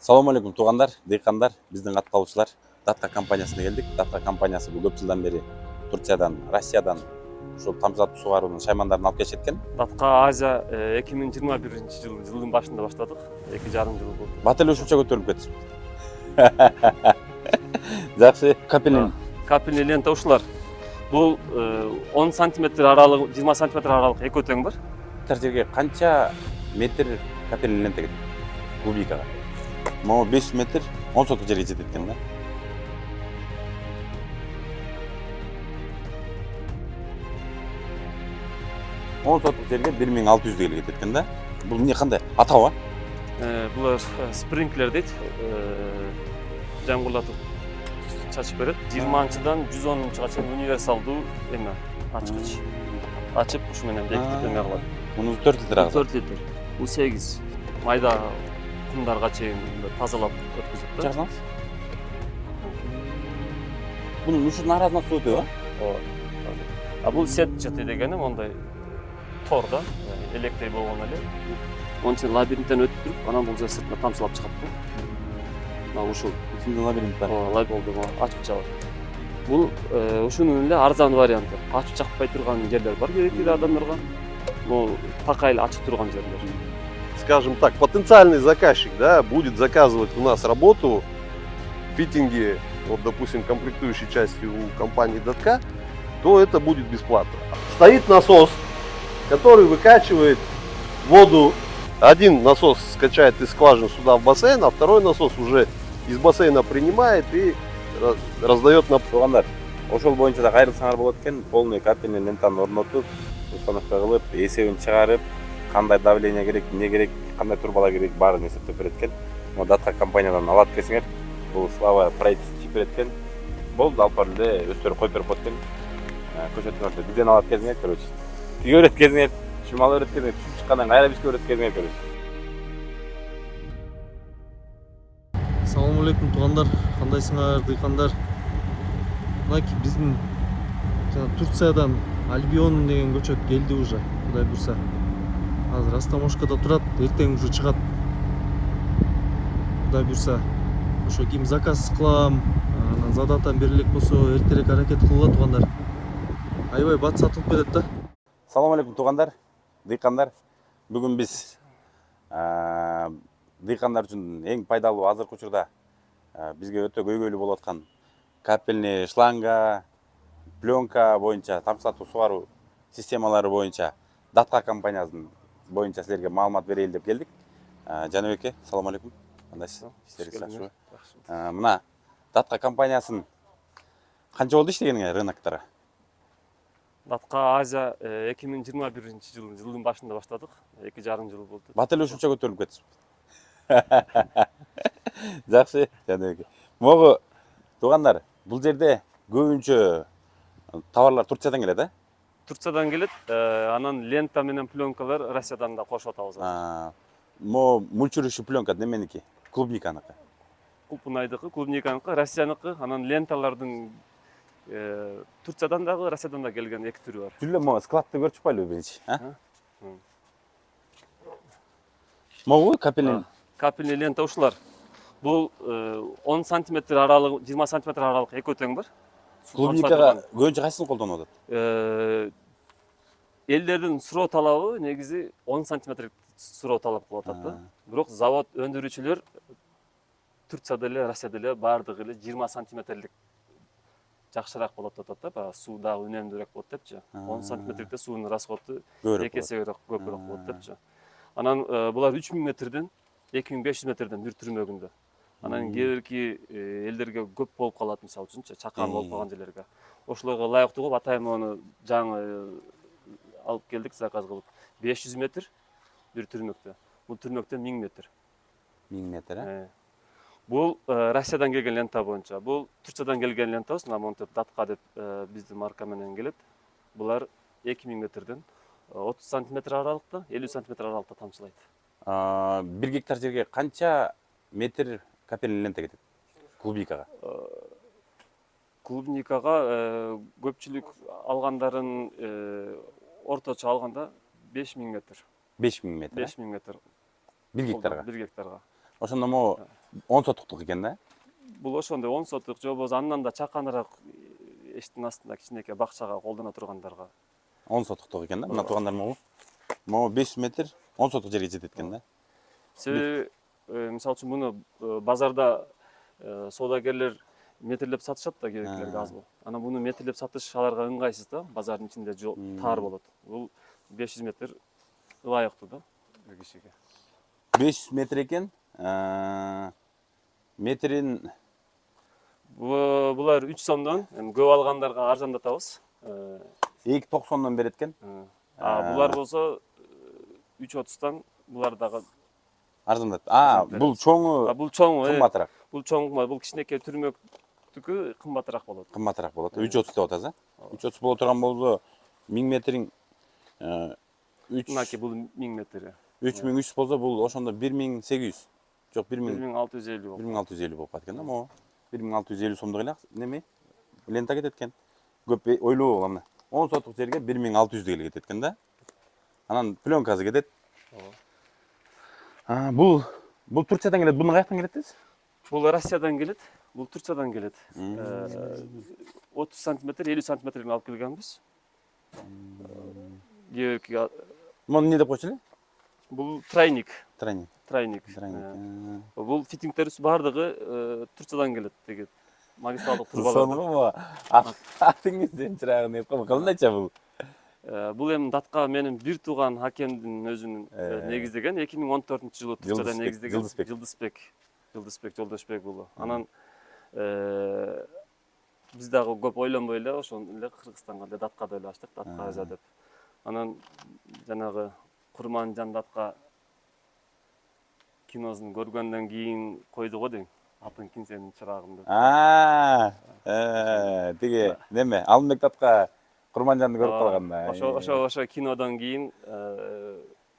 Салам алейкум туғандар, дейқандар, біздің атқалушылар. Датқа компаниясына келдік. Датқа компаниясы бұл көп жылдан бері Турциядан, Россиядан ошол тамшылатып сугаруунун шаймандарын алып келишеткен. Датқа Азия 2021 жылдың башында баштадык. 2,5 жыл болду. Бат эле ушунча көтөрүлүп кетип. Жакшы, капельный лента ушулар. Бул 10 см аралык, 20 см аралык эки өтөң бар. Жерге канча метр капельный лента кетет? Клубникага. Могу 500 метр 10 соток жерге жетет экен да. Он соток жерге 1600 келе кетет экен да. Бул эмне кандай атабы? Булар спринклер дейт. Жаңгырлатып чачып берет. 20-дан 110-чыга чейин универсалдуу эме ачкыч. Ачып ушу менен бекитип эме кылат. Мунун 4 литр агат. 4 литр. Бул 8 майда кумдарга чейин тазалап өткөзөт да. Чаксаңыз? Бунун ушунун арасына суу өтөбү? А бул сетчатый дегени мондай тор да, электр болгон эле. Онча лабиринттен өтүп туруп, анан бул жер сыртына тамчылап чыгат да. Мына ушул Ичинде лабиринт бар. лабиринт ачып чыгат. Бул ушунун эле арзан варианты. Ачып чакпай турган жерлер бар керектүү адамдарга. Бул пока эле ачып турган жерлер. Скажем так, потенциальный заказчик, да, будет заказывать у нас работу, фитинги, вот, допустим, комплектующей части у компании ДТК, то это будет бесплатно. Стоит насос, который выкачивает воду. Один насос скачает из скважин сюда в бассейн, а второй насос уже из бассейна принимает и раздает на... Тугандар, ошол боюнча да кайрылсаңар болот экен. Полный капельный лентаны орнотуп, установка кылып, эсебин чыгарып, кандай давление керек, эмне керек, кандай турбалар керек баарын эсептеп берет экен. Могу Датқа компаниядан алат келсеңер, бул Слава правительство чип берет экен. Болду, алып барып эле өздөрү коюп берип коет экен. Көрсөтүңөр, бизден алат келсеңер, короче. Тиге берет келсеңер, чумал берет келсеңер, түшүп чыккандан кайра бизге берет келсеңер, короче. Салам алейкум туғандар, кандайсыңар дыйкандар? Мынакей биздин Турциядан Альбион деген көчөт келди уже, Кудай буйрса. Азыр Астамошкада турат, эртең уже чыгат. Кудай буйрса. Ошо ким заказ кылам, анан задатан берилек болсо эртерээк аракет кылгыла туғандар. Аябай бат сатылып кетет да. Салам алейкум туғандар, дыйкандар. Бүгүн биз дыйкандар үчүн эң пайдалуу азыркы учурда бизге өтө көйгөйлүү болуп аткан капельный шланга, пленка боюнча, тамчылатуу сугаруу системалары боюнча Датқа компаниясынын боюнча силерге маалымат берейин деп келдик. Жаныбек эке, салам алейкум. Кандайсыз? Иштериңиз жакшыбы? Мына Датқа компаниясын канча болду иштегениңе рыноктора? Датқа Азия 2021 жылдың башында баштадык. 2,5 жыл болду. Бат эле ушунча көтөрүлүп кетип. Жакшы, Жаныбек эке. Могу тугандар, бул жерде көбүнчө товарлар Турциядан келет, а? Турциядан келет, анан лента менен пленкалар Россиядан да кошуп атабыз. Могу мульчирующий пленка неменики? Клубниканыкы. Купунайдыкы, клубниканыкы, Россияныкы, анан ленталардын Турциядан дагы, Россиядан да келген эки түрү бар. Жүлө могу складты көрүп чыкпайлыбы биринчи, а? Могу капельный лента ушулар. Бул 10 см аралык, 20 см аралык эки өтөң бар. клубникага көбүнчө кайсысын колдонуп атат? Элдердин суроо талабы негизи 10 см суроо талап кылып атат да. Бирок завод өндүрүүчүлөр Турцияда эле, Россияда эле баардыгы эле 20 см жакшыраак болот деп атат да. Суу дагы үнөмдүүрөөк болот депчи. 10 см суунун расходу эки эсе көбүрөөк болот депчи. Анан булар 3000 метрден 2500 метрден бир түрмөгүндө. Анан кээ элдерге көп болуп калат, мисалы үчүнчү, чакан болуп калган жерлерге. Ошолорго ылайыктуу кылып атайын мону жаңы алып келдик, заказ кылып. 500 метр бир түрмөктө. Бул түрмөктө 1000 метр. 1000 метр, а? Бул Россиядан келген лента боюнча. Бул Турциядан келген лентабыз, мына монтеп Датқа деп биздин марка менен келет. Булар 2000 метрден 30 см аралыкта, 50 см аралыкта тамчылайт. 1 гектар жерге канча метр капельный лента кетет? Клубникага. Клубникага көпчүлүк алгандарын орточо алганда 5000 метр. 5000 метр. 5000 метр. 1 гектарга. 1 гектарга. Ошондо могу 10 сотуктук экен да. Бул ошондой 10 сотук же болбосо андан да чаканыраак эштин астында кичинекей бакчага колдоно тургандарга 10 сотуктук экен да. Мына туугандар могу 500 метр 10 сотук жерге жетет экен да. себеби мисалы үчүн муну базарда соодагерлер метрлеп сатышат да кээбекилерге аз болуп. Анан муну метрлеп сатыш аларга ыңгайсыз да, базардын ичинде таар болот. Бул 500 метр ылайыктуу да бир кишиге. 500 метр экен. Метрин Булар 3 сомдон, эми көп алгандарга арзандатабыз. 2.90 берет экен. Булар болсо 3.30тан булар дагы Арзандат. Бул чоңу бул чоңу, кымбатыраак. бул чоң, бул кичинекей түрмөктүкү кымбатыраак болот. Кымбатыраак болот. 3.30 деп атасыз, 3.30 боло турган болсо 1000 метрин 3 Мынаки бул 1000 метр. 3300 болсо бул ошондо 1800. Жок, 1650 болот. 1650 болуп калат экен да. Могу 1650 сомдук эле неме лента кетет экен. Көп ойлоо болом. 10 сотук жерге 1600 эле кетет экен да. Анан пленкасы кетет. Бул Турциядан келет. Буну каяктан келет десиз? Бул Россиядан келет, бул Турциядан келет. 30 сантиметр, 50 сантиметрин алып келгенбиз. Муну эмне деп койчу эле? Бул тройник. Тройник. Бул фитингтерибиз баардыгы Турциядан келет деген. Магистралдык турбалар. Сонго атыңыздын чырагын эп коймо. Кандайча бул? Бул эми датка менин бир тууган акемдин өзүнүн негиздеген 2014-жылы Турцияда негиздеген Жылдызбек Жолдошбек уулу. Анан биз дагы көп ойлонбой эле ошон эле Кыргызстанга эле датка деле ачтык, датка аза деп. Анан жанагы Курманжан датка киносун көргөндөн кийин койду го дейм. Атын кинсенин чырагын деп. Тиги неме? Алымбек датка Курманжанды көрүп калганда. Ошо кинодон кийин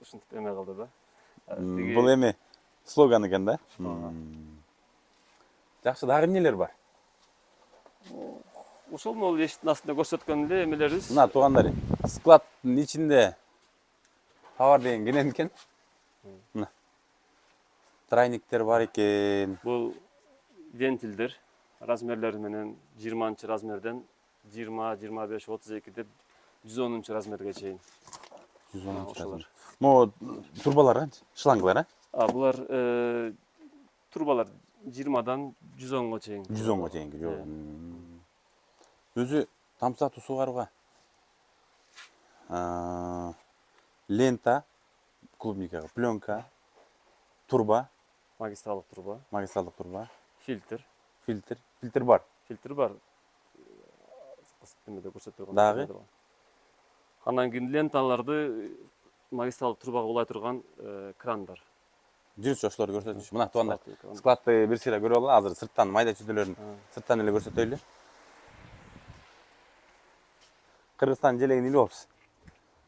ушинтип эме кылды да. Бул эми слоган экен да. Жакшы, дагы эмнелер бар? Ошол могул эшиктин астында көрсөткөн эле эмелерибиз. Мына туугандар, складдын ичинде товар деген кенен экен. Мына тройниктер бар экен. Бул вентилдер размерлери менен 20 размерден 20, 25, 32 деп 110 размерге чейин. 110 размер. Могу турбалар, шланглар, Булар турбалар 20дан 110го чейин. 110го чейинки жок. Өзү тамсатуу сугарууга лента, клубникага, пленка, турба, Магистралдык турба, фильтр бар. Фильтр бар. Эмеде көрсөтүп койгон. Дагы? Андан кийин ленталарды магистралдык турбага улай турган крандар. Жүрүшчү ошолорду көрсөтүнчү. Мына туугандар, складты бир сыйра көрүп алалы. Азыр сырттан майда чүйдөлөрүн сырттан эле көрсөтөйлү. Кыргызстан желегин илип алыпсыз.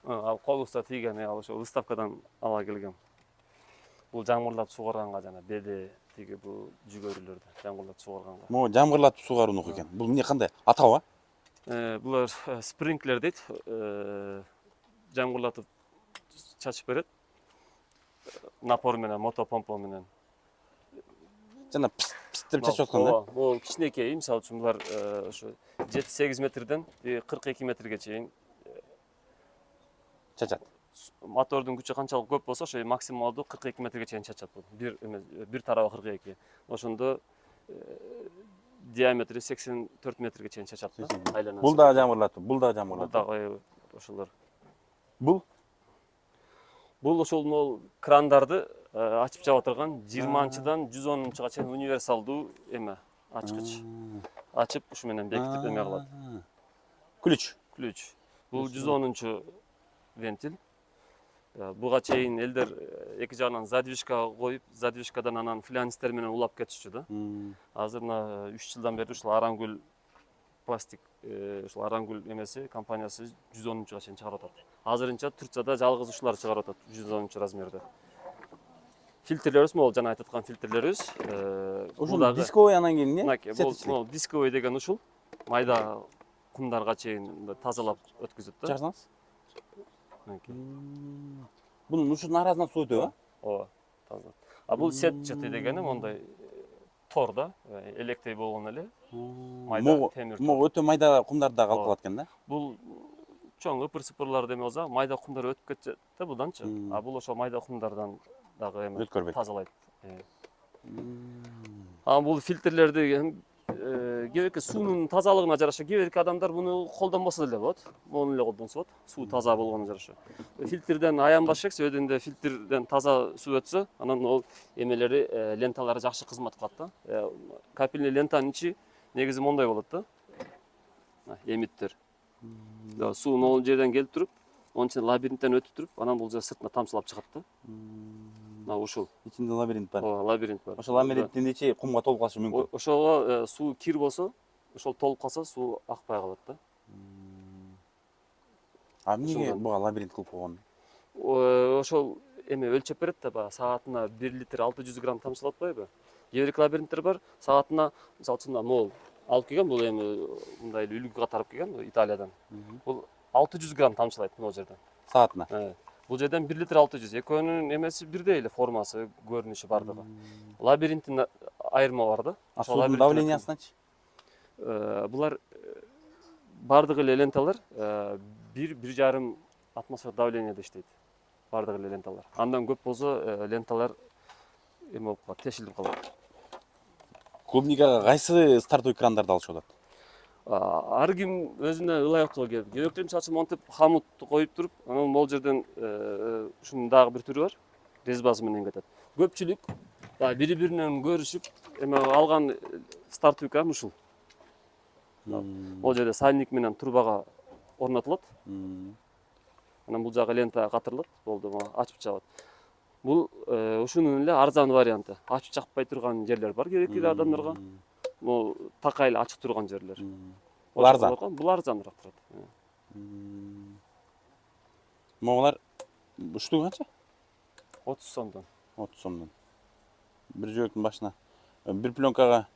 Ал колубузда тийген, ал ошо выставкадан ала келгем. Бул жамгырлап сугарганга жана беде тиги бул жүгөрүлөрдү жамгырлап сугарганга. Могу жамгырлатып сугарууну экен. Бул эмне кандай? Атабы? Булар спринклер дейт. Жамгырлатып чачып берет. Напор менен, мотопомпа менен. Жана пис деп чачып аткан да. Бул кичинекей, мисалы үчүн булар ошо 7-8 метрден 42 метрге чейин Чачат. Мотордун күчү канчалык көп болсо, ошо максималдуу 42 метрге чейин чачат бул. Бир тарабы 42. Ошондо диаметри 84 метрге чейин чачат да. Айланасы. Бул дагы жамгырлатуу, бул дагы жамгырлатуу. Ошолор. Бул ошол могул крандарды ачып жаба турган 20-дан 110-га чейин универсалдуу эме, ачкыч. Ачып ушу менен бекитип эме кылат. Ключ. Бул 110 вентиль. Буга чейин элдер эки жагынан задвижка коюп, задвижкадан анан флянистер менен улап кетишчү да. Азыр мына 3 жылдан бери ушул Арангүл пластик, ушул Арангүл эмеси компаниясы 110-га чейин чыгарып атат. Азырынча Турцияда жалгыз ушулар чыгарып атат 110 размерде. Фильтрлерибиз могул жана айтып аткан фильтрлерибиз. Ушул дисковый анан кийин эмне? Бул дисковый деген ушул майда кумдарга чейин тазалап өткүзөт да. Чаксаңыз? Бунун ушунун арасынан суу өтөбү? Ооба, таза. Бул сет жыты дегени мондай тор да, электей болгон эле. темир Могу өтө майда кумдарда калып Ооба. калат экен да. Бул чоң ыпыр-сыпырлар деме болсо, майда кумдар өтүп кетет да буданчы. А бул ошо майда кумдардан дагы эме Өткөрбөйт. тазалайт. Бул фильтрлерди кээ суунун тазалыгына жараша кээ адамдар муну колдонбосо деле болот. Мону эле колдонсо болот. Суу таза болгонуна жараша. Фильтрден аянбаш керек, себебинде фильтрден таза суу өтсө, анан ол эмелери ленталары жакшы кызмат кылат да. Капельный лентанын ичи негизи мондай болот да. Эмиттер. Суу могул жерден келип туруп, onun için labirintten өтүп туруп, анан бул жер сыртына тамчылап чыгат да. Ушул. Ичинде лабиринт бар. Ооба, лабиринт бар. Ошол лабиринттин ичи кумга толуп калышы мүмкүн. Ошого суу кир болсо, ошол толуп калса суу акпай калат да. Эмнеге буга лабиринт кылып койгон? Ошол эме өлчөп берет да, баягы саатына 1 литр 600 грамм тамчылап атпайбы? Кээ бир лабириттер бар, саатына мисалы үчүн могул алып келген, бул эми мындай эле үлгү катарып келген Италиядан. Бул 600 грамм тамчылайт могул жерден. Саатына. Бул жерден 1 литр 600. Экөөнүн эмеси бирдей эле, формасы, көрүнүшү бардыгы. Лабиринттин айырма бар да. Суунун давлениясыначы? Булар бардыгы эле ленталар 1-1,5 атмосфера давленияда иштейт. Бардыгы эле ленталар. Андан көп болсо ленталар эме болуп калат, тешилип калат. Клубникага кайсы стартуу экрандарды алышып атат? Ар ким өзүнө ылайыктуу келип. Кээ мисалы үчүн монтип хамут коюп туруп, анан могул жерден ушунун дагы бир түрү бар. Резбасы менен кетет. Көпчүлүк бири-биринен көрүшүп, эме алган стартуу экран ушул. Могул жерде сальник менен турбага орнотулат. Анан бул жагы лента катырылат, болду, ачып чабат. Бул ушунун эле арзан варианты. Ачып чакпай турган жерлер бар керектүү адамдарга. Могу такай эле ачык турган жерлер. Бул арзан. Бул арзаныраак турат. Могулар уштугу канча? 30 сомдон. 30 сомдон. Бир жөөктүн башына. Бир пленкага,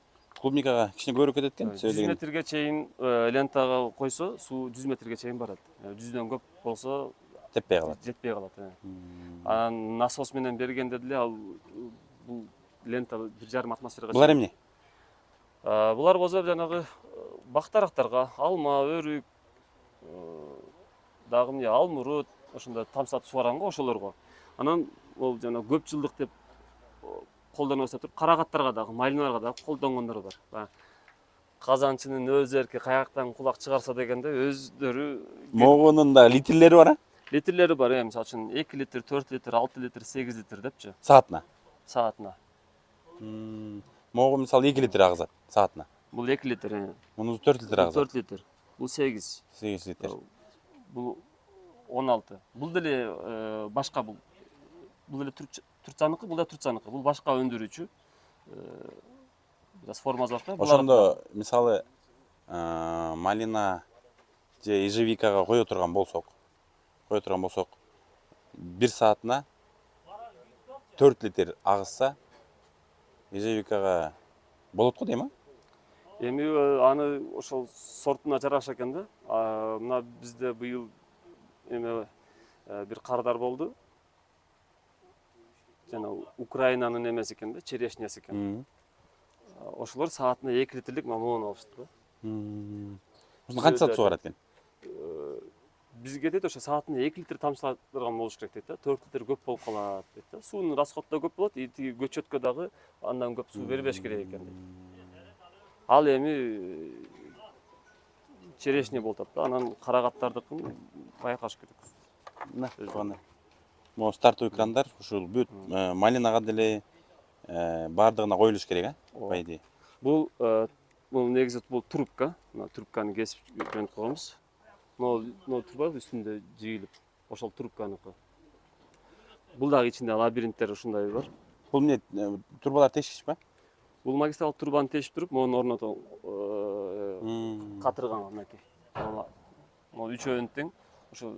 клубникага кичине көбүрөөк кетет экен. 100 метрге чейин лентага койсо, суу 100 метрге чейин барат. 100дөн көп болсо теппей калат. Жетпей калат. Анан насос менен бергенде деле ал бул лента 1,5 атмосферага. Булар эмне? Булар болсо жанагы бактарактарга, алма, өрүк, дагы эмне, алмурут, ошондой тамсатып сугарган го ошолорго. Анан ол жана көп жылдык деп колдоно баштап туруп, карагаттарга дагы, малиналарга дагы колдонгондор бар. Казанчынын өзү эрки каяктан кулак чыгарса дегенде өздөрү Могунун да литрлери бар, литрлери бар, мисалы үчүн 2 литр, 4 литр, 6 литр, 8 литр депчи. Саатына. Саатына. Могу мисалы 2 литр агызат саатына. Бул 2 литр. Мунусу 4 литр агызат. 4 литр. Бул 8. 8 литр. Бул 16. Бул деле башка бул деле Турцияныкы, бул да Турцияныкы. Бул башка өндүрүүчү. Biraz формасы бар. Ошондо мисалы малина же ежевикага кое турган болсок, 1 саатына 4 литр агызса, ежевикага болот го дейм а? Эми аны ошол сортуна жараша экен да. Мына бизде быйыл эме бир кардар болду. Жана Украинанын эмеси экен да, черешнясы экен. Ошолор саатына 2 литрлик мамон алышты да. Ошону канча саат сугарат экен? Бизге дейт ошо саатына 2 литр тамчылатырган болуш керек дейт да. 4 литр көп болуп калат дейт да. Суунун расходу да көп болот, тиги көчөткө дагы андан көп суу бербеш керек экен дейт. Ал эми черешня болуп атат да, анан карагаттардыкын байкаш керек. Мына могу стартуу экрандар ушул бүт малинага деле бардыгына коюлуш керек, по идее. Бул негизи бул трубка. Мына трубканы кесип жөнөтүп коебуз. Мына труба үстүндө жыйылып, ошол трубканыкы. Бул дагы ичинде лабиринттер ушундай бар. Бул эмне турбалар тешишпи? Бул магистралдык трубаны тешип туруп, мону орнотуп катырган мынакей. Могу үчөөнү тең. Ошо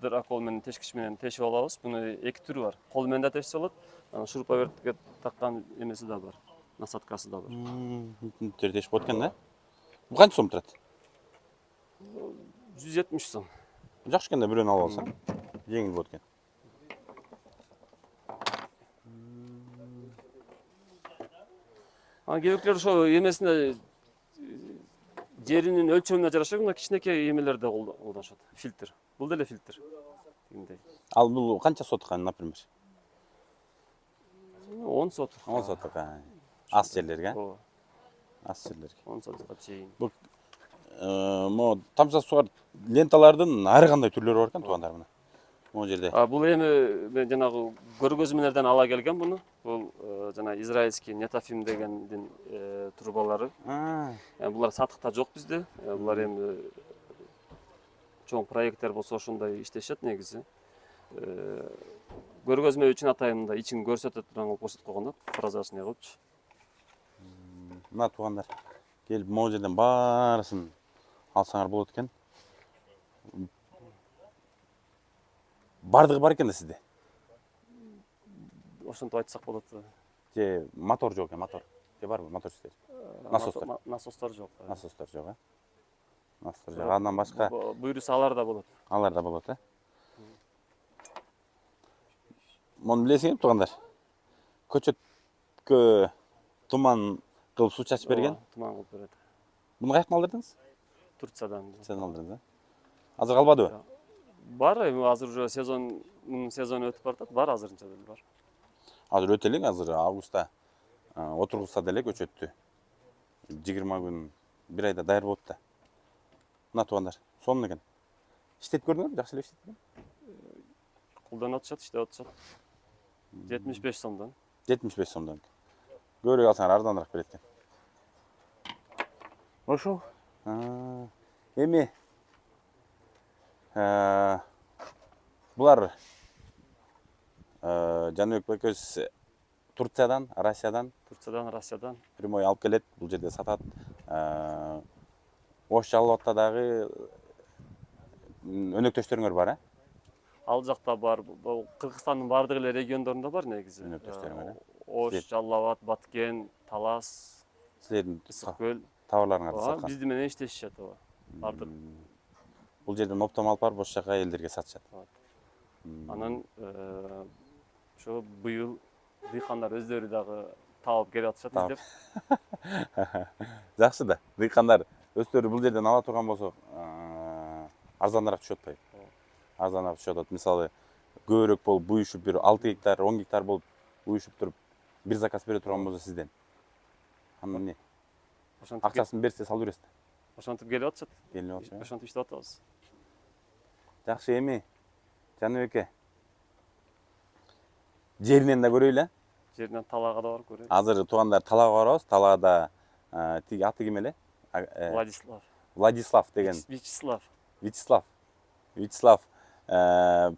дракол менен тешкич менен тешип алабыз. Буну эки түрү бар. Кол менен да тешсе болот. Анан шуруповертке таккан эмеси да бар. Насадкасы да бар. Бүтүнтөр тешип болот экен да? Бул канча сом турат? 170 сом. Жакшы экен да, бирөөнү алып алсаң. Жеңил болот экен. Анан кээбирлер ошо эмесине жеринин өлчөмүнө жараша мына кичинекей эмелерди колдонушат. Фильтр. Бул деле фильтр. Тигиндей. Ал бул канча сотка, например? 10 соток. 10 сотка. Аз жерлерге. Ооба. Аз жерлерге. 10 сотокко чейин. Могу тамча сугар ленталардын ар кандай түрлөрү бар экен туугандар мына. Могу жерде. Бул эми мен жанагы көргөзмөлөрдөн ала келген буну. Бул жана израильский Netafim дегендин трубалары. Булар сатыкта жок бизде. Булар эми чоң проекттер болсо ошондой иштешет негизи. Көргөзмө үчүн атайын мындай ичин көрсөтө турган кылып көрсөтүп койгон да, прозрачный кылыпчы. Мына туугандар келип могу жерден баарысын алсаңар болот экен. Бардыгы бар экен да сизде. Ошентип айтсак болот. Же мотор жок экен, мотор. Же барбы мотор сиздер? Насостор. Насостор жок. Насостор жок, э? Насостор жок. Андан башка буйруса алар да болот. алар да болот, э? Муну билесиңер туугандар. Көчөткө туман кылып суу чачып берген. Туман кылып берет. Муну каяктан алдырдыңыз? Турциядан. Сен алдырдыңыз, э? Азыр калбадыбы? Бар, эми азыр уже сезону өтүп баратат. Бар азырынча деле бар. Азыр өтө элек, азыр августта отургузса деле көчөттү. 20 күн, 1 айда даяр болот да. Мына туугандар, сонун экен. Иштетип көрдүңөрбү? Жакшы эле иштетип. Колдонуп атышат, иштеп атышат. 75 сомдон. 75 сомдон. Көбүрөөк алсаңар арзаныраак берет экен. Ошол. Эми булар Жаныбек байкөз Турциядан, Россиядан прямой алып келет, бул жерде сатат. Ош Жалалатта дагы өнөктөштөрүңөр бар, э? Ал жакта бар. Кыргызстандын бардык эле региондорунда бар негизи. Өнөктөштөрүңөр, э? Ош, Жалал Абад, Баткен, Талас, Силердин Ысык көл. товарларыңарды саткан. Бизди менен иштешишет, ооба. Бардык. Бул жерден оптом алып барып ош жака элдерге сатышат. Анан ошо быйыл дыйкандар өздөрү дагы таап келип атышат издеп. Жакшы да. Дыйкандар өздөрү бул жерден ала турган болсо, арзаныраак түшүп атпайбы? Арзаныраак түшүп атат. Мисалы, көбүрөөк болуп буюшуп бир 6 гектар, 10 гектар болуп буюшуп туруп, бир заказ бере турган болсо сизден. Анан эмне? Акчасын берсе салып бересиз. Ошентип келип атышат. Келип атышат. Ошентип иштеп атабыз. Жакшы, эми Жаныбек жеринен да көрөйлү. Жеринен талаага да барып көрөйүн. Азыр туугандар талаага барабыз. Талаада тиги аты ким эле? Владислав деген. Вячеслав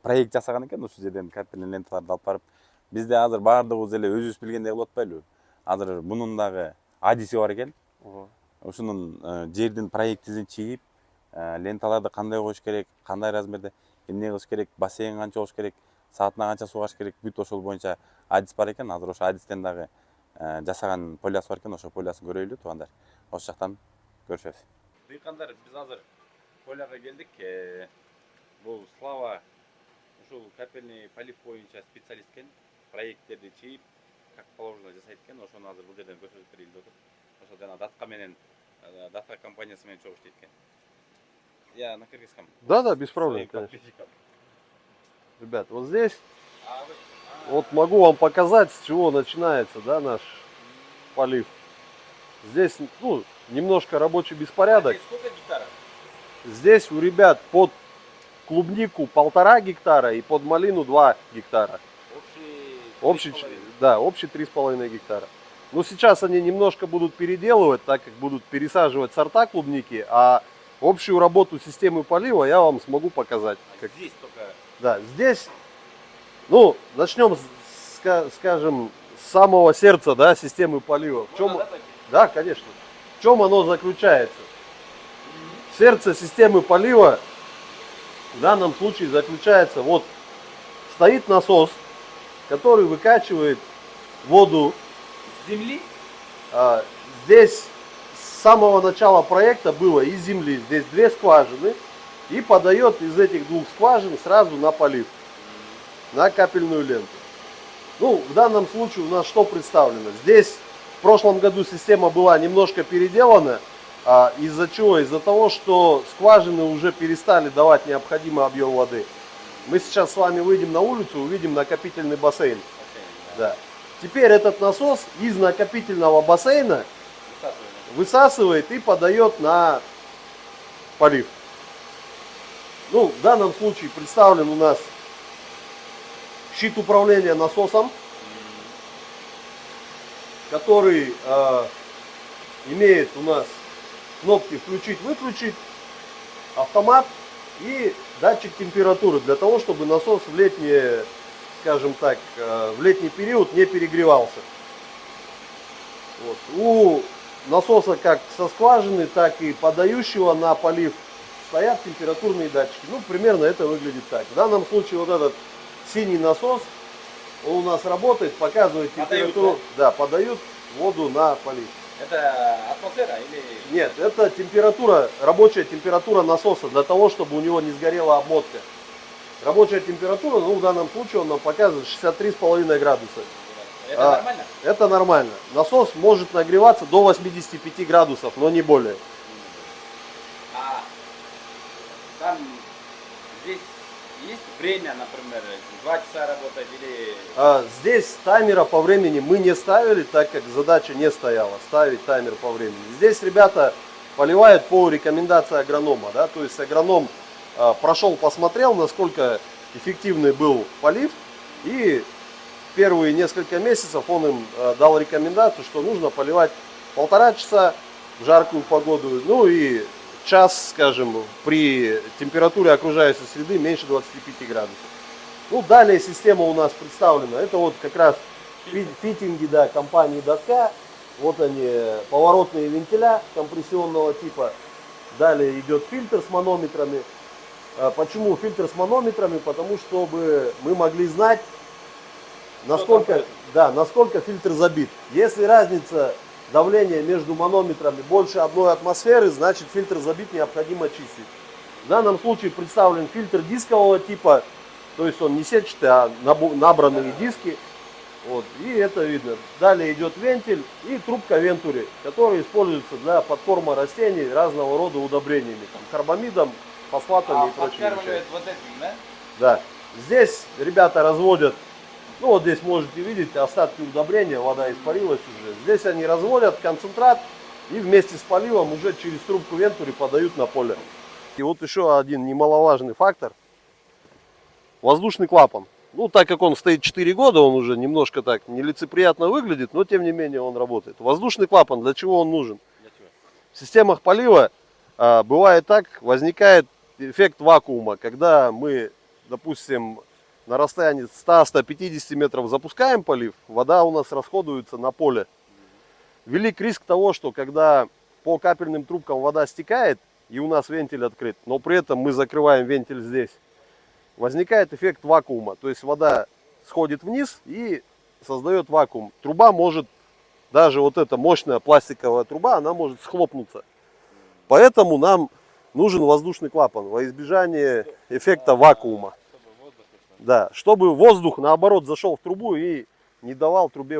проект жасаган экен ушул жерден капельный ленталарды алып барып. Бизде азыр баардыгыбыз эле өзүбүз билгендей кылып атпайлыбы? Азыр мунун дагы адиси бар экен. Ушунун жердин проектисин чыгып, ленталарды кандай коюш керек, кандай размерде, эмне кылыш керек, бассейн канча болуш керек, саатына канча суугаш керек, бүт ошол боюнча адис бар экен. Азыр ошо адистен дагы жасаган полясы бар экен, ошо полясын көрөйлү туугандар. Ошол жактан көрүшөбүз. Дыйкандар, биз азыр поляга келдик. Бул Слава ушул капельный полив боюнча специалист экен. Проекттерди чыгып, как положено жасайт экен. Ошону азыр бул жерден көрсөтүп берели деп отур. Ошол жана датка компаниясы менен чогуу иштейт экен. Я на кыргызском. Да, без проблем, конечно. Ребят, вот здесь вот могу вам показать, с чего начинается, да, наш полив. Здесь, ну, немножко рабочий беспорядок. Сколько гектаров? Здесь у ребят под клубнику 1,5 гектара и под малину 2 гектара. Общий 3,5 гектара. Но сейчас они немножко будут переделывать, так как будут пересаживать сорта клубники, а общую работу системы полива я вам смогу показать. Здесь только... Да, здесь, ну, начнем, скажем, с самого сердца, да, системы полива. В чем... Да, конечно. В чем оно заключается? Сердце системы полива в данном случае заключается, вот, стоит насос, который выкачивает воду с земли. Здесь с самого начала проекта было из земли, здесь 2 скважины, и подает из этих 2 скважин сразу на полив, на капельную ленту. Ну, в данном случае у нас что представлено? Здесь прошлом году система была немножко переделана. Из-за чего? Из-за того, что скважины уже перестали давать необходимый объем воды. Мы сейчас с вами выйдем на улицу, увидим накопительный бассейн. Да. Теперь этот насос из накопительного бассейна высасывает и подает на полив. Ну, в данном случае представлен у нас щит управления насосом, который имеет у нас кнопки включить-выключить, автомат и датчик температуры, для того, чтобы насос в летнее, скажем так, в летний период не перегревался. Вот. У насоса как со скважины, так и подающего на полив стоят температурные датчики. Ну, примерно это выглядит так. В данном случае вот этот синий насос, он у нас работает, показывает температуру. Да, подают воду на полив. Это атмосфера или... Нет, это температура, рабочая температура насоса, для того, чтобы у него не сгорела обмотка. Рабочая температура, ну, в данном случае он нам показывает 63,5 градуса. Это нормально? Это нормально. Насос может нагреваться до 85 градусов, но не более. Там здесь есть время, например, 2 часа работать или... Здесь таймера по времени мы не ставили, так как задача не стояла ставить таймер по времени. Здесь ребята поливают по рекомендации агронома, да, то есть агроном прошел, посмотрел, насколько эффективный был полив, и первые несколько месяцев он им дал рекомендацию, что нужно поливать 1,5 часа в жаркую погоду, ну и час, скажем, при температуре окружающей среды меньше 25 градусов. Ну, далее система у нас представлена. Это вот как раз фитинги, да, компании Датка. Вот они, поворотные вентиля компрессионного типа. Далее идет фильтр с манометрами. Почему фильтр с манометрами? Потому чтобы мы могли знать, насколько фильтр забит. Если разница давления между манометрами больше 1 атмосферы, значит фильтр забит, необходимо чистить. В данном случае представлен фильтр дискового типа, то есть он не сетчатый, а набранные диски. Вот, и это видно. Далее идет вентиль и трубка вентури, которая используется для подкорма растений разного рода удобрениями, там, карбамидом, фосфатами и прочими вещами. Вот этим, да? Да. Здесь ребята разводят, ну вот здесь можете видеть остатки удобрения, вода испарилась уже. Здесь они разводят концентрат и вместе с поливом уже через трубку вентури подают на поле. И вот еще один немаловажный фактор. Воздушный клапан. Ну, так как он стоит 4 года, он уже немножко так нелицеприятно выглядит, но тем не менее он работает. Воздушный клапан, для чего он нужен? В системах полива бывает так, возникает эффект вакуума, когда мы, допустим, на расстоянии 100-150 метров запускаем полив, вода у нас расходуется на поле. Велик риск того, что когда по капельным трубкам вода стекает, и у нас вентиль открыт, но при этом мы закрываем вентиль здесь, возникает эффект вакуума. То есть вода сходит вниз и создает вакуум. Труба может, даже вот эта мощная пластиковая труба, она может схлопнуться. Поэтому нам нужен воздушный клапан во избежание эффекта вакуума. Да, чтобы воздух, наоборот, зашел в трубу и не давал трубе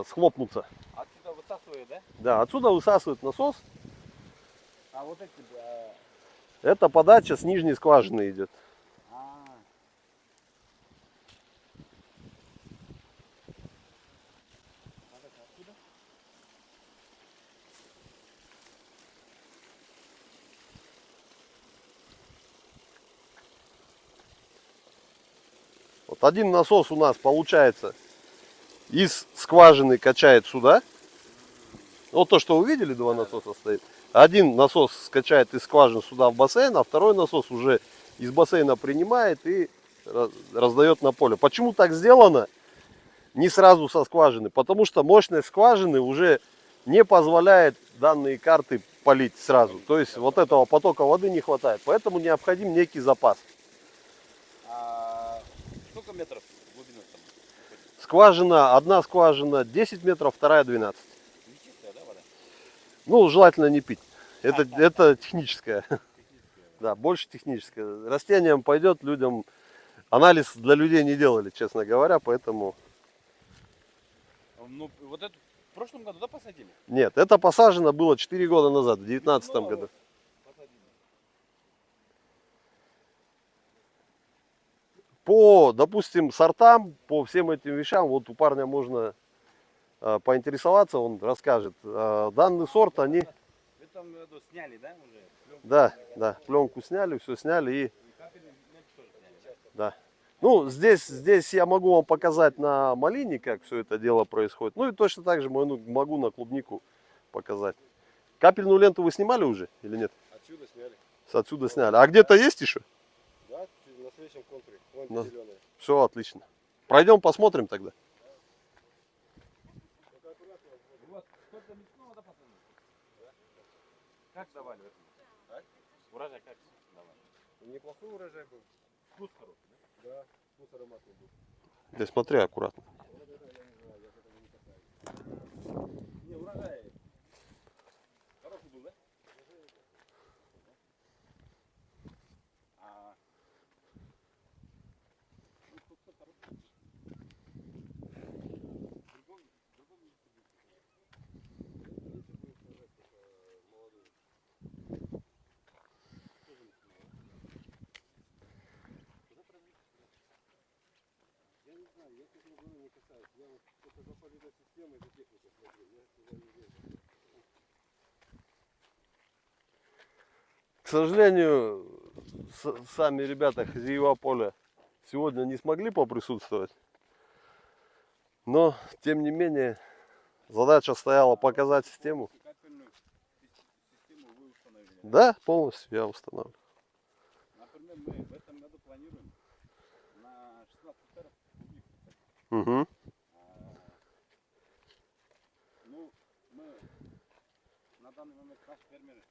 схлопнуться. Отсюда высасывает, да? Да, отсюда высасывает насос. А вот эти... Это подача с нижней скважины идет. Вот один насос у нас получается из скважины качает сюда. Вот то, что вы видели, 2 насоса стоит. Один насос скачает из скважины сюда в бассейн, а второй насос уже из бассейна принимает и раздает на поле. Почему так сделано? Не сразу со скважины. Потому что мощность скважины уже не позволяет данные карты полить сразу. То есть вот этого потока воды не хватает. Поэтому необходим некий запас. Сколько метров глубина там? Скважина, одна скважина 10 метров, вторая 12. Чистая, да, вода? Ну, желательно не пить. Это техническое. Да, больше техническое. Растениям пойдет, людям анализ для людей не делали, честно говоря, поэтому... Ну, вот это в прошлом году, да, посадили? Нет, это посажено было 4 года назад, в 2019 Ну, году. вот, посадили. По, допустим, сортам, по всем этим вещам, вот у парня можно поинтересоваться, он расскажет. Данный сорт, они, В этом году сняли, да, уже? Пленку да, сняли, да, пленку сняли, все сняли и, И капельную ленту тоже сняли, да? да. Ну, здесь я могу вам показать на малине, как все это дело происходит. Ну и точно так же могу на клубнику показать. Капельную ленту вы снимали уже или нет? Отсюда сняли. Отсюда сняли. А где-то есть еще? Да, на следующем контуре. Вон Да. зеленая. Все отлично. Пройдем посмотрим тогда. Вот, сколько мясного, да, пацаны? Как давали в этом? Так? Урожай как давали? Неплохой урожай был. Вкус хороший, да? Да, вкус ароматный был. Здесь смотри аккуратно. Не, урожай хороший был, да? А... Ну, вкус хороший. Я не знаю, я к этому году не касаюсь. Я вот только за полевой системой, за техникой смотрю. Я туда не лезу. К сожалению, сами ребята хозяева поля сегодня не смогли поприсутствовать. Но, тем не менее, задача стояла показать систему. Капельную систему вы установили. Да, полностью я устанавливаю. Например, мы в этом году планируем на 16 гектаров клубнику посадить. Угу. Ну, мы на данный момент наши фермеры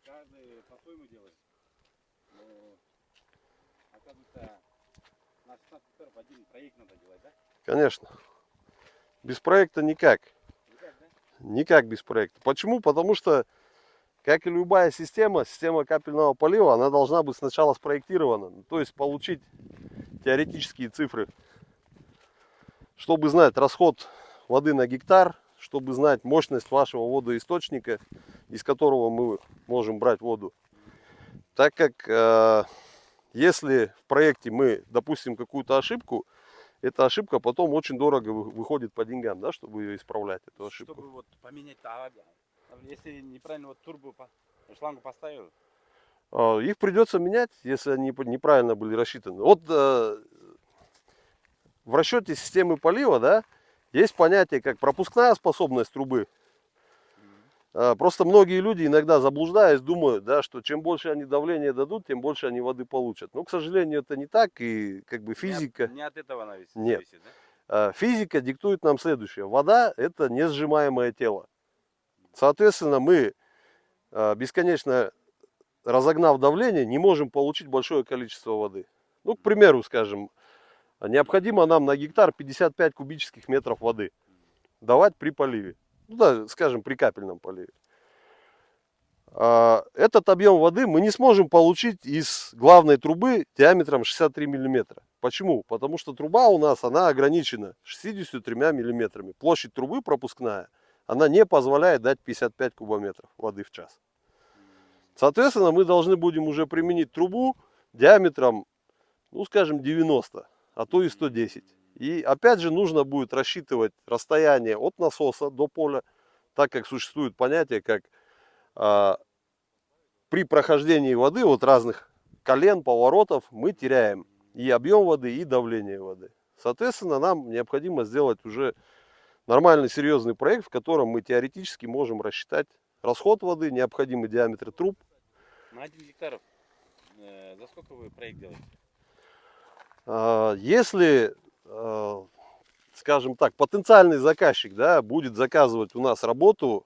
каждый по-своему делает. Но оказывается на 16 гектаров один проект надо делать, да? Конечно. Без проекта никак. Никак, да? Никак без проекта. Почему? Потому что, как и любая система, система капельного полива, она должна быть сначала спроектирована. То есть получить теоретические цифры, чтобы знать расход воды на гектар, чтобы знать мощность вашего водоисточника, из которого мы можем брать воду. Так как если в проекте мы допустим какую-то ошибку, эта ошибка потом очень дорого выходит по деньгам, да, чтобы ее исправлять, эту ошибку. Чтобы вот поменять, если неправильно вот турбу шлангу поставил, Их придется менять, если они неправильно были рассчитаны. Вот в расчете системы полива, да, есть понятие как пропускная способность трубы. Просто многие люди иногда заблуждаясь думают, да, что чем больше они давления дадут, тем больше они воды получат. Но, к сожалению, это не так, и как бы физика... не от этого зависит, Нет. да? Физика диктует нам следующее. Вода – это несжимаемое тело. Соответственно, мы, бесконечно разогнав давление, не можем получить большое количество воды. Ну, к примеру, скажем, необходимо нам на гектар 55 кубических метров воды давать при поливе. Ну да, скажем, при капельном поливе. Этот объем воды мы не сможем получить из главной трубы диаметром 63 миллиметра. Почему? Потому что труба у нас, она ограничена 63 миллиметрами. Площадь трубы пропускная, она не позволяет дать 55 кубометров воды в час. Соответственно, мы должны будем уже применить трубу диаметром, ну скажем, 90, а то и 110. И опять же нужно будет рассчитывать расстояние от насоса до поля, так как существует понятие, как при прохождении воды от разных колен, поворотов мы теряем и объем воды, и давление воды. Соответственно, нам необходимо сделать уже нормальный серьезный проект, в котором мы теоретически можем рассчитать расход воды, необходимый диаметр труб. На 1 гектар за сколько вы проект делаете? Если, скажем так, потенциальный заказчик, да, будет заказывать у нас работу,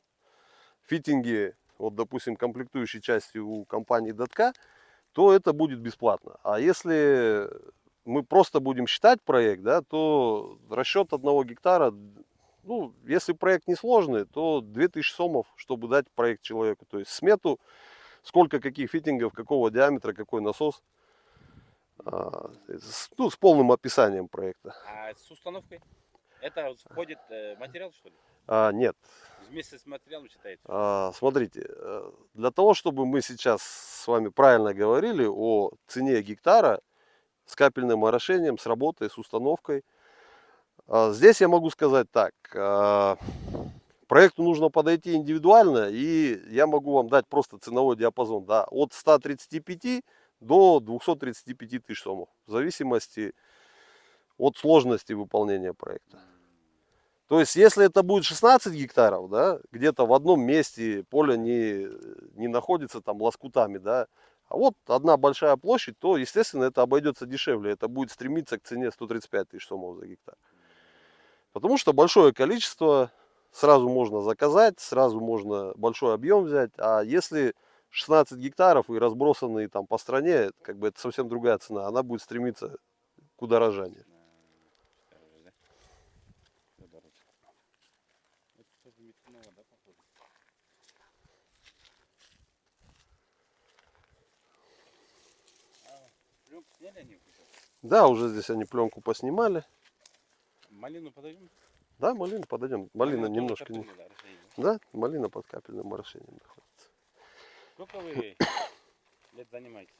фитинги, вот, допустим, комплектующей части у компании ДТК, то это будет бесплатно. А если мы просто будем считать проект, да, то расчет 1 гектара, ну, если проект не сложный, то 2000 сомов, чтобы дать проект человеку. То есть смету, сколько каких фитингов, какого диаметра, какой насос. Ну, с полным описанием проекта. А с установкой? Это входит материал, что ли? Нет. Вместе с материалом считается? Смотрите, для того, чтобы мы сейчас с вами правильно говорили о цене гектара с капельным орошением, с работой, с установкой, здесь я могу сказать так. Проекту нужно подойти индивидуально, и я могу вам дать просто ценовой диапазон, да, от 135 до 235 тысяч сомов, в зависимости от сложности выполнения проекта. То есть, если это будет 16 гектаров, да, где-то в одном месте поле не находится там лоскутами, да, а вот одна большая площадь, то, естественно, это обойдется дешевле, это будет стремиться к цене 135 тысяч сомов за гектар. Потому что большое количество сразу можно заказать, сразу можно большой объем взять, а если 16 гектаров и разбросанные там по стране, как бы это совсем другая цена, она будет стремиться к удорожанию. Да, уже здесь они пленку поснимали. Малину подойдем? Да, малину подойдем. Малина тоже немножко не... капельное, да, орошение? Да, малина под капельным орошением находится. Сколько вы лет занимаетесь?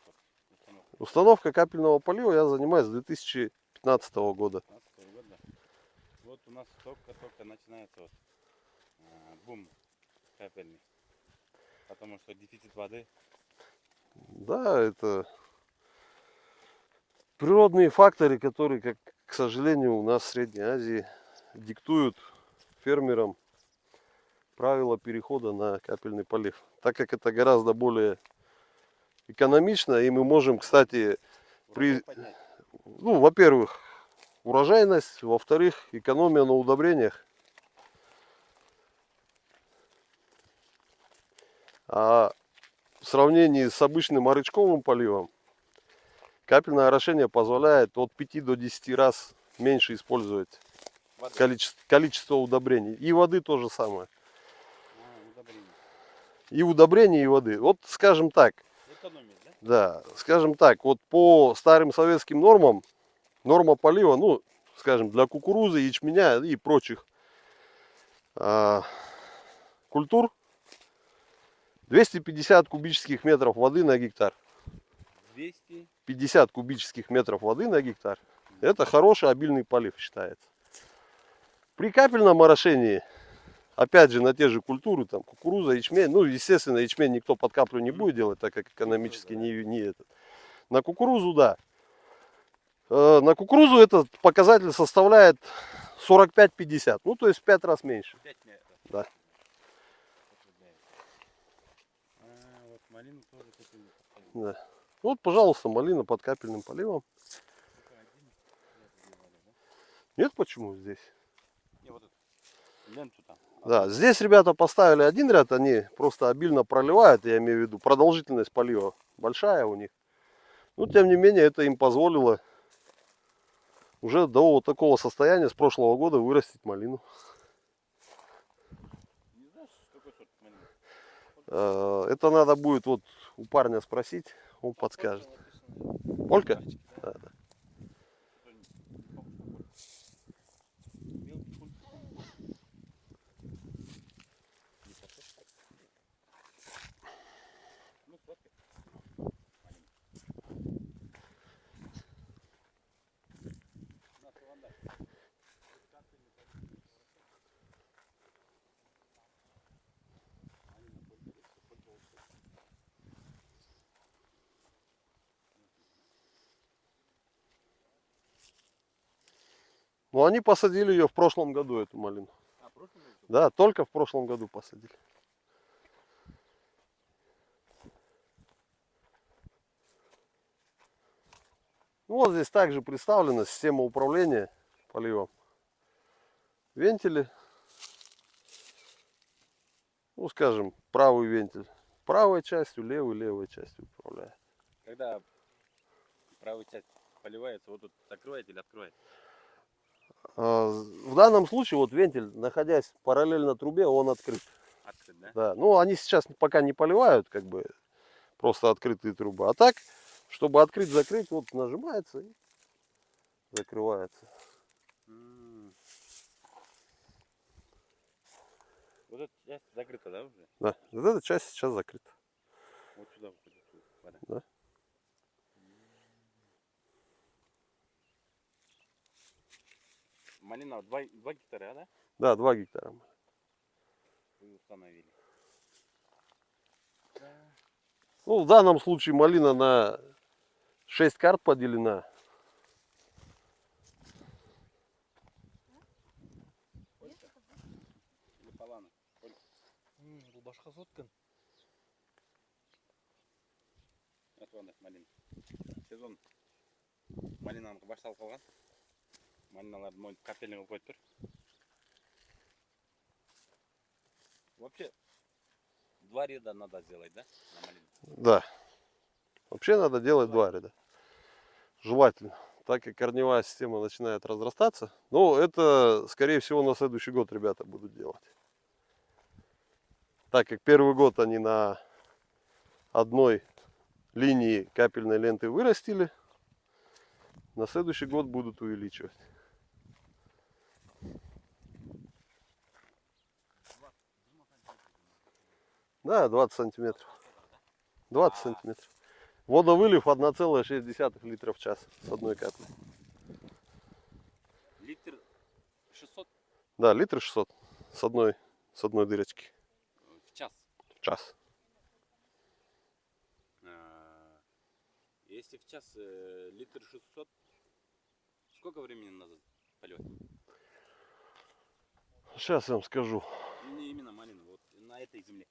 Установка капельного полива я занимаюсь с 2015 года. 15 года. Вот у нас только начинается вот, бум капельный. Потому что дефицит воды. Да, это природные факторы, которые, как, к сожалению, у нас в Средней Азии диктуют фермерам правила перехода на капельный полив. Так как это гораздо более экономично, и мы можем, кстати, ну, во-первых, урожайность, во-вторых, экономия на удобрениях. А в сравнении с обычным орычковым поливом, капельное орошение позволяет от 5 до 10 раз меньше использовать количество удобрений. И воды то же самое. И удобрений, и воды. Вот скажем так. Экономия, да? Да, скажем так, вот по старым советским нормам, норма полива, ну, скажем, для кукурузы, ячменя и прочих культур 250 кубических метров воды на гектар. 250 кубических метров воды на гектар. Это хороший обильный полив считается. При капельном орошении, опять же, на те же культуры, там кукуруза, ячмень, ну, естественно, ячмень никто под каплю не будет делать, так как экономически не этот. На кукурузу, да. На кукурузу этот показатель составляет 45-50, ну, то есть в 5 раз меньше. 5 метров. Да. Вот малину тоже купили. Да. Вот, пожалуйста, малина под капельным поливом. Нет, почему здесь? Не, вот эту ленту там. Да, здесь ребята поставили один ряд, они просто обильно проливают, я имею в виду, продолжительность полива большая у них. Но, тем не менее, это им позволило уже до вот такого состояния с прошлого года вырастить малину. Не знаешь, какой сорт малины? Это надо будет вот у парня спросить, он подскажет. Полька? Да, да. Ну, они посадили ее в прошлом году, эту малину. А, в прошлом году? Да, только в прошлом году посадили. Ну, вот здесь также представлена система управления поливом. Вентили. Ну, скажем, правый вентиль правой частью, левой частью управляет. Когда правая часть поливается, вот тут закрывает или открывает? В данном случае вот вентиль, находясь параллельно трубе, он открыт. Открыт, да? Да. Ну, они сейчас пока не поливают, как бы, просто открытые трубы. А так, чтобы открыть-закрыть, вот нажимается и закрывается. Вот эта часть закрыта, да, уже? Да, вот эта часть сейчас закрыта. Вот сюда выходит вода. Да. Малина 2 гектара, да? Да, 2 гектара. Вы установили. Ну, в данном случае малина на 6 карт поделена. Или полана. Бұл башқа соткан. Атуандық малина. Сезон малинаның башталып қалған. Малиналарды мойын картельный қылып қойып тұр. Вообще 2 ряда надо сделать, да? На малину. Да. Вообще надо делать 2 ряда. Желательно. Так как корневая система начинает разрастаться. Но это, скорее всего, на следующий год ребята будут делать. Так как первый год они на одной линии капельной ленты вырастили, на следующий год будут увеличивать. Да, 20 сантиметров. 20 сантиметров. Водовылив 1,6 литра в час с одной капли. Литр 600 Да, литр 600 с одной дырочки в час. в час. Если в час литр 600, сколько времени надо поливать? Сейчас я вам скажу. Не именно малину, вот на этой земле.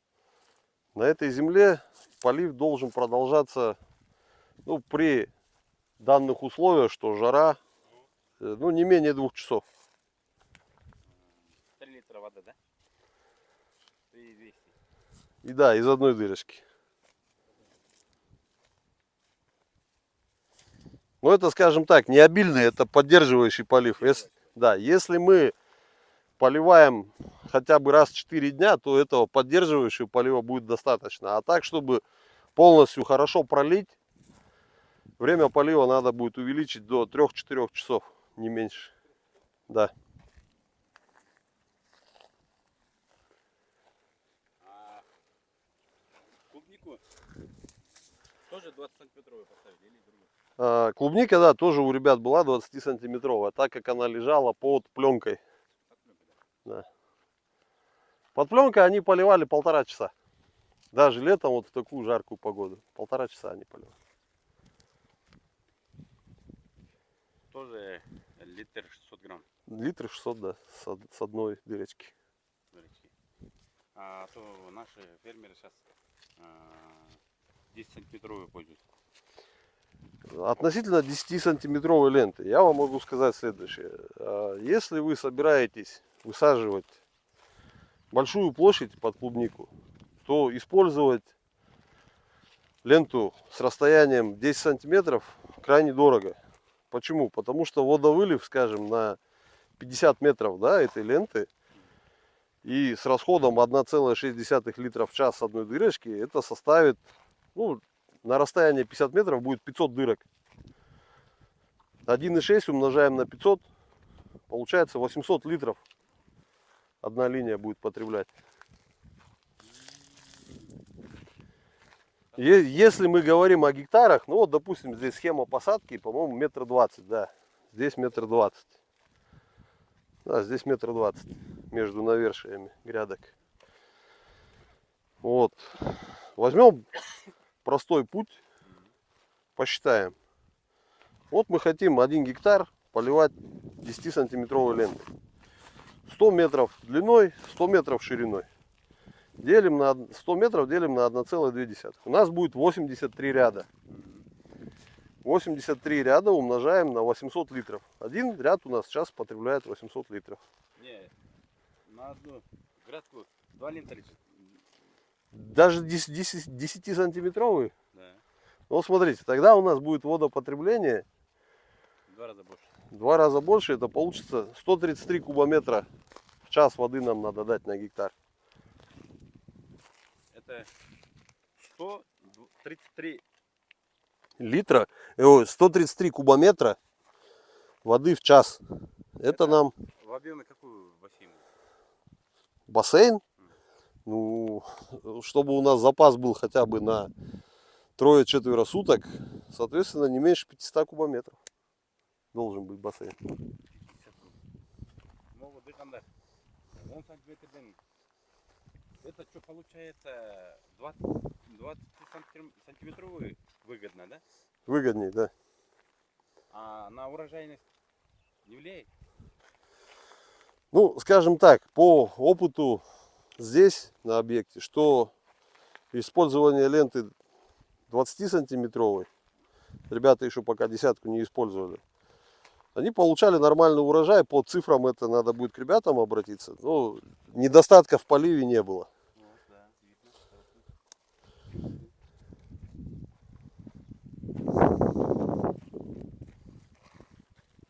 На этой земле полив должен продолжаться, ну, при данных условиях, что жара, ну, не менее 2 часов. 3 литра воды, да? 3200. И да, из одной дырочки. Но это, скажем так, не обильный, это поддерживающий полив. Если мы поливаем хотя бы раз в 4 дня, то этого поддерживающего полива будет достаточно. А так, чтобы полностью хорошо пролить, время полива надо будет увеличить до 3-4 часов, не меньше. Да. А клубнику тоже 20 сантиметровую поставили или другую? Клубника, да, тоже у ребят была 20-сантиметровая, так как она лежала под пленкой. Да. Под пленкой они поливали 1,5 часа. Даже летом вот в такую жаркую погоду. 1,5 часа они поливали. Тоже литр 600 грамм. Литр 600, да, с одной дырочки. Дырочки. А то наши фермеры сейчас 10 сантиметровую пользуются. Относительно 10-сантиметровой ленты, я вам могу сказать следующее. Если вы собираетесь высаживать большую площадь под клубнику, то использовать ленту с расстоянием 10 сантиметров крайне дорого. Почему? Потому что водовылив, скажем, на 50 метров, да, этой ленты и с расходом 1,6 литра в час с одной дырочки, это составит, ну, на расстоянии 50 метров будет 500 дырок. 1,6 умножаем на 500, получается 800 литров одна линия будет потреблять. Если мы говорим о гектарах, ну вот, допустим, здесь схема посадки, по-моему, 1,20 м, да. Здесь 1,20 м. Да, здесь 1,20 м между навершиями грядок. Вот. Возьмем простой путь, посчитаем. Вот мы хотим 1 гектар поливать 10-сантиметровой лентой. 100 метров длиной, 100 метров шириной. Делим на 100 метров, делим на 1,2. У нас будет 83 ряда. 83 ряда умножаем на 800 литров. Один ряд у нас сейчас потребляет 800 литров. Не, на одну грядку 2 литра. Даже 10-сантиметровый? Да. Ну, смотрите, тогда у нас будет водопотребление В 2 раза больше. в 2 раза больше. Это получится 133 кубометра в час воды нам надо дать на гектар. Это 133 Литра, 133 кубометра воды в час. Это нам в объеме какую бассейн? бассейн. Ну, чтобы у нас запас был хотя бы на 3-4 суток, соответственно, не меньше 500 кубометров должен быть бассейн. Могу дыхандар. 10 сантиметрден. Это что получается 20 сантиметровый выгодно, да? Выгоднее, да. А на урожайность не влияет? Ну, скажем так, по опыту здесь, на объекте, что использование ленты 20-сантиметровой, ребята еще пока десятку не использовали, они получали нормальный урожай. По цифрам это надо будет к ребятам обратиться. Но недостатка в поливе не было. Вот, да, видно.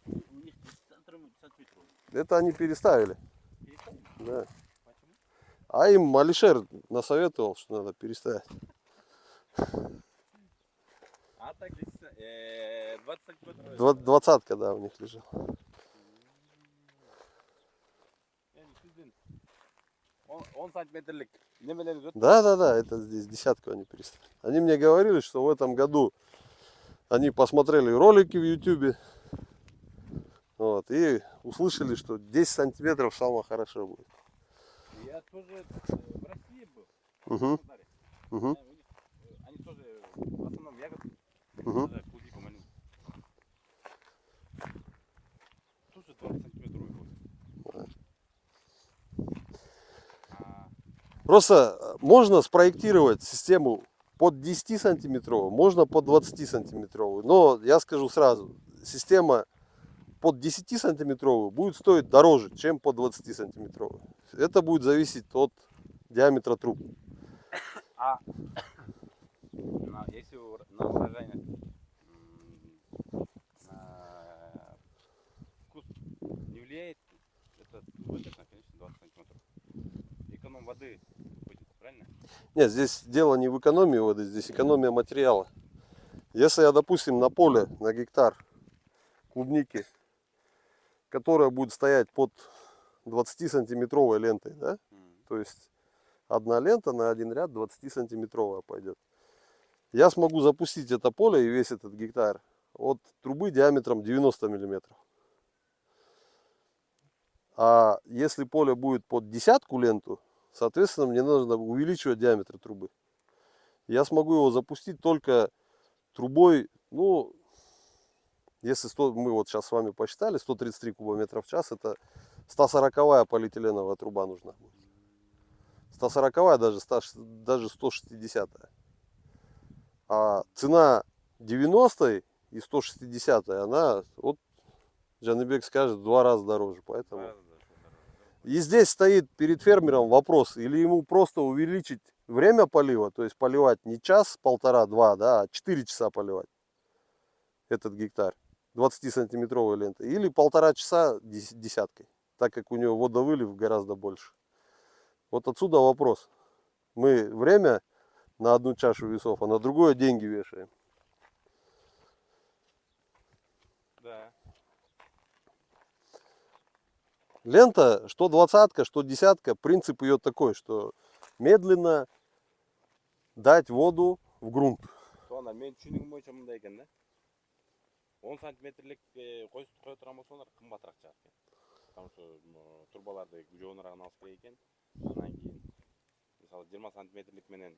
У них сантиметровый. Это они переставили. Перестали? Да. Почему? А им Алишер насоветовал, что надо переставить. А так здесь 20 сантиметров. 20-ка, да, у них лежал. Yani sizin 10 сантиметрлік немелеріңіз өтті? Да, это здесь десятку они переставили. Они мне говорили, что в этом году они посмотрели ролики в YouTube, вот, и услышали, что 10 сантиметров самое хорошо будет. Я тоже в России был. Угу, в Краснодаре. угу, У них, они тоже в основном ягоды. угу. Даже клубнику маленькую. Тоже 20 сантиметров выходит. А, Просто можно спроектировать систему под 10 сантиметровую, можно под 20 сантиметровую. Но я скажу сразу, система под 10 сантиметровую будет стоить дороже, чем под 20 сантиметровую. Это будет зависеть от диаметра труб. если на урожайность на вкус не влияет, это выгодно, конечно, 20 сантиметров. Эконом воды будет, правильно? Нет, здесь дело не в экономии воды, здесь экономия материала. Если я, допустим, на поле, на гектар клубники, которая будет стоять под 20-сантиметровой лентой, да? То есть одна лента на один ряд 20-сантиметровая пойдет. Я смогу запустить это поле и весь этот гектар от трубы диаметром 90 миллиметров. А если поле будет под десятку ленту, соответственно, мне нужно увеличивать диаметр трубы. Я смогу его запустить только трубой, ну, если мы вот сейчас с вами посчитали, 133 кубометра в час, это 140-я полиэтиленовая труба нужна. 140-я, даже 160-я. А цена 90-й и 160-й, она, вот Джаныбек скажет, в 2 раза дороже. Поэтому... И здесь стоит перед фермером вопрос, или ему просто увеличить время полива, то есть поливать не час, полтора, два, да, а 4 часа поливать этот гектар 20-сантиметровой лентой, или 1,5 часа десяткой, так как у него водовылив гораздо больше. Вот отсюда вопрос. Мы время на одну чашу весов, а на другое деньги вешаем. Да. Лента, что 20-ка, что 10-ка, принцип ее такой, что медленно дать воду в грунт. Соны мен түсінігім бойынша мындай екен да. 10 сантиметрлік қой тұрған болса олар қымбатырақ шығады екен. Потому что трубаларды жоғарырақ алып керек екен. Анан кейін мысалы 20 сантиметрлік менен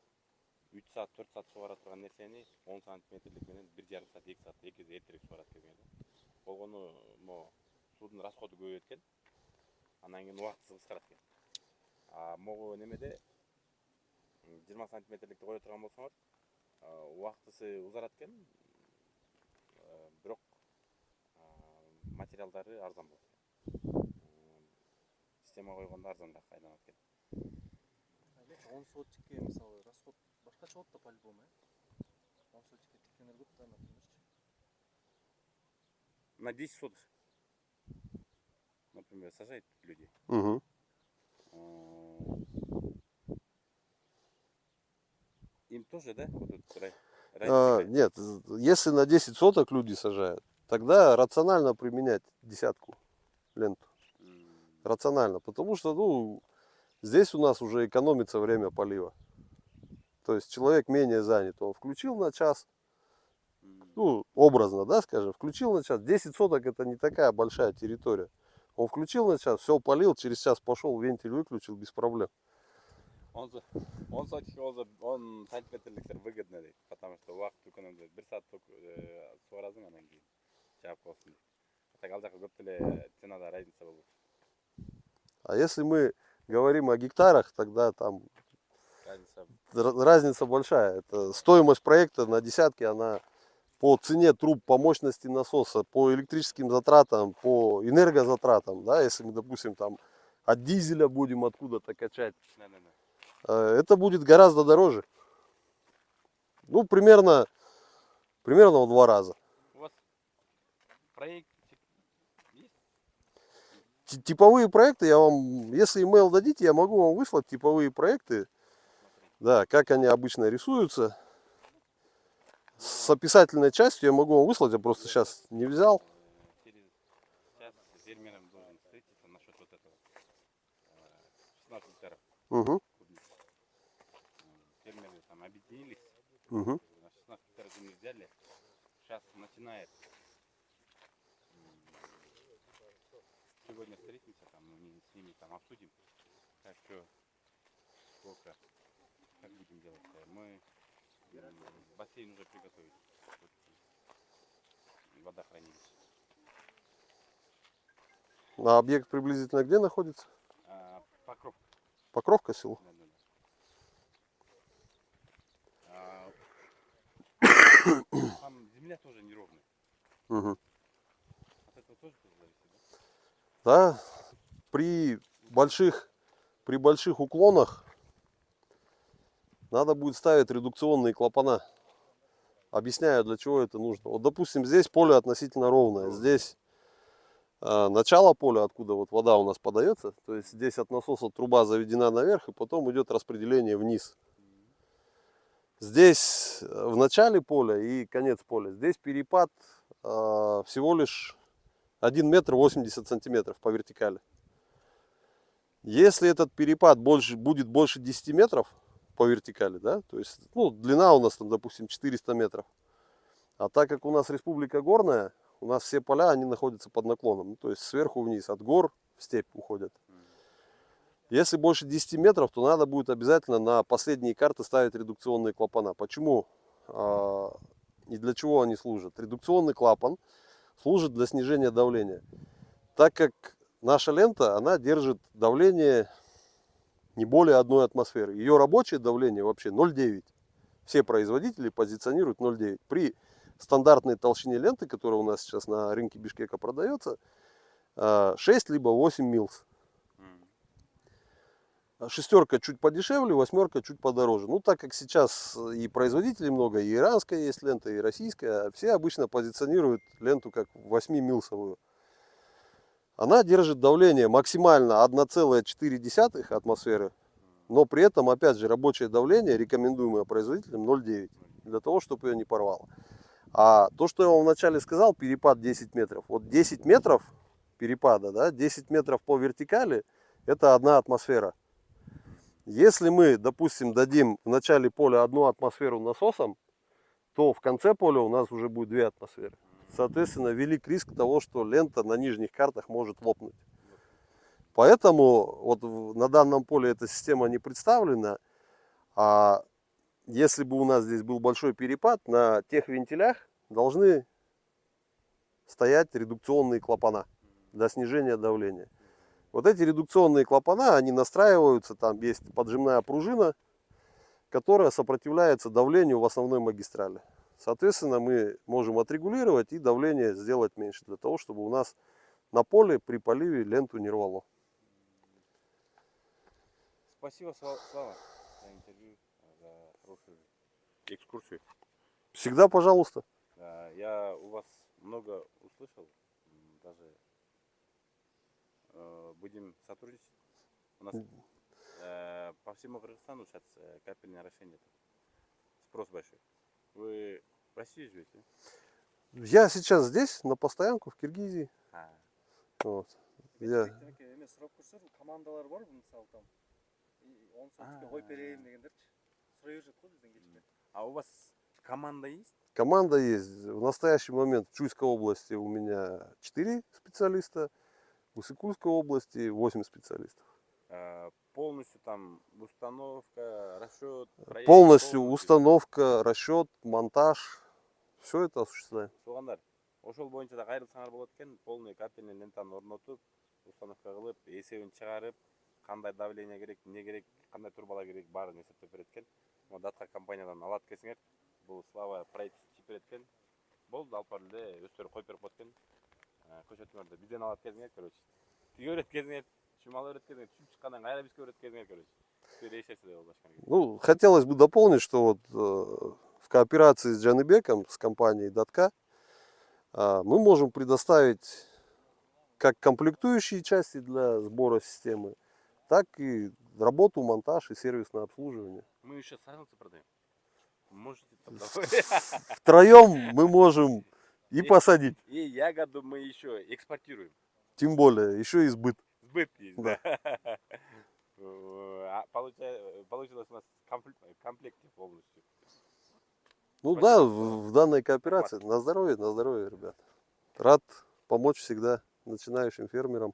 3 саат 4 саат суғара тұрған нәрсені 10 сантиметрлік менен 1,5 саат 2 саат 2 есе ертерек суғарат келген. Болгону судун расходу көбөйөт экен. Анан кейін уақытысы қысқарат екен. А могу немеде 20 сантиметрлікті қоя тұрған болсаңыз, уақытысы ұзарат екен. Бирок материалдары арзан болот. Система койгондо арзаныраак айланат экен. 10 сотикке мисалы расход башкача болот да по-любому, 10 сотикке тиккендер көп да, например. На 10 соток, например, сажают люди. Угу. Им тоже, да? Вот тут Нет, если на 10 соток люди сажают, тогда рационально применять десятку ленту. Рационально, потому что, ну, Здесь у нас уже экономится время полива. То есть человек менее занят. Он включил на час, ну, образно, да, скажем, включил на час. 10 соток это не такая большая территория. Он включил на час, все полил, через час пошел, вентиль выключил без проблем. Он сотки болса 10 сантиметрликтер выгодно дейт, потому что убакыт экономдойт. 1 саат сугаразың анан кийин жаап коесуң дейт. Так ал жака көп деле ценада разница болот. А если мы говорим о гектарах, тогда там разница большая. Это стоимость проекта на десятки, она по цене труб, по мощности насоса, по электрическим затратам, по энергозатратам, да, если мы, допустим, там от дизеля будем откуда-то качать, это будет гораздо дороже. Ну, примерно в 2 раза. У вас проект есть? Типовые проекты я вам, если email дадите, я могу вам выслать типовые проекты, да, как они обычно рисуются. С описательной частью я могу вам выслать, я просто сейчас не взял. Сейчас фермером должен встретиться насчет вот этого. 16 гектаров. Угу, Фермеры там объединились, угу. на 16 гектаров земли взяли. Сейчас начинает. Сегодня встретимся, там, мы с ними там обсудим, как что, сколько, как будем делать. Мы бассейн уже приготовили. Вот, водохранилище. А объект приблизительно где находится? Покров. Покровка село? Да, там земля тоже неровная. Угу. От этого тоже зависит, да? Да, при больших уклонах надо будет ставить редукционные клапана. Объясняю, для чего это нужно. Вот, допустим, здесь поле относительно ровное. Здесь начало поля, откуда вот вода у нас подается. То есть здесь от насоса труба заведена наверх, и потом идет распределение вниз. Здесь в начале поля и конец поля. Здесь перепад всего лишь 1 метр 80 сантиметров по вертикали. Если этот перепад будет больше 10 метров по вертикали, да, то есть, ну, длина у нас там, допустим, 400 метров. А так как у нас республика горная, у нас все поля, они находятся под наклоном. Ну, то есть сверху вниз, от гор в степь уходят. Если больше 10 метров, то надо будет обязательно на последние карты ставить редукционные клапана. Почему и для чего они служат? Редукционный клапан служит для снижения давления. Так как наша лента, она держит давление не более 1 атмосферы. Ее рабочее давление вообще 0,9. Все производители позиционируют 0,9. При стандартной толщине ленты, которая у нас сейчас на рынке Бишкека продается, 6 либо 8 милс. 6 чуть подешевле, 8 чуть подороже. Ну, так как сейчас и производителей много, и иранская есть лента, и российская, все обычно позиционируют ленту как 8-милсовую. Она держит давление максимально 1,4 атмосферы, но при этом, опять же, рабочее давление, рекомендуемое производителем, 0,9, для того, чтобы ее не порвало. А то, что я вам вначале сказал, перепад 10 метров. Вот 10 метров перепада, да, 10 метров по вертикали, это 1 атмосфера. Если мы, допустим, дадим в начале поля 1 атмосферу насосом, то в конце поля у нас уже будет 2 атмосферы. Соответственно, велик риск того, что лента на нижних картах может лопнуть. Поэтому вот на данном поле эта система не представлена. А если бы у нас здесь был большой перепад, на тех вентилях должны стоять редукционные клапана для снижения давления. Вот эти редукционные клапана, они настраиваются, там есть поджимная пружина, которая сопротивляется давлению в основной магистрали. Соответственно, мы можем отрегулировать и давление сделать меньше, для того, чтобы у нас на поле при поливе ленту не рвало. Спасибо, Слава, за интервью, за хорошую экскурсию. Всегда пожалуйста. Я у вас много услышал, даже будем сотрудничать. У нас по всему Кыргызстану сейчас капельное орошение. Спрос большой. Вы в России живете? Я сейчас здесь, на постоянку, в Киргизии. Вот. Командалар бар, мысалы там 10 сотикке коюп берейин дегендерчи сурай беришет го бизден келишпей. А у вас команда есть? Команда есть. В настоящий момент в Чуйской области у меня 4 специалиста, в Уссыкульской области 8 специалистов. Полностью там установка, расчет, проект. Полностью установка, расчет, монтаж, все это осуществляем. Тугандар, ошол боюнча да кайрылсаңар болот экен. Полный капельный лентаны орнотуп, установка кылып, эсебин чыгарып, кандай давление керек, эмне керек, кандай турбалар керек баарын эсептеп берет экен. Могу датка компаниядан алат келсеңер, бул Слава правительство чип берет экен. Болду, алып барып эле өздөрү коюп берип коет экен. Көчөтүңөрдү бизден алат келсеңер, короче. Тиге берет келсеңер, чумал берет келсеңер, түшүп чыккандан кайра бизге берет келсеңер, короче. Решерсе деп болбашкан. Ну, хотелось бы дополнить, что вот в кооперации с Джаныбеком, с компанией Датка, мы можем предоставить как комплектующие части для сбора системы, так и работу, монтаж и сервисное обслуживание. Мы еще саженцы продаем. Можете там Втроем мы можем и посадить, И ягоду мы еще экспортируем. тем более еще и сбыт. Сбыт есть, Да. да. Получилось у нас комплекте полностью. Ну Спасибо, да, что в данной кооперации. На здоровье, ребят. Рад помочь всегда начинающим фермерам.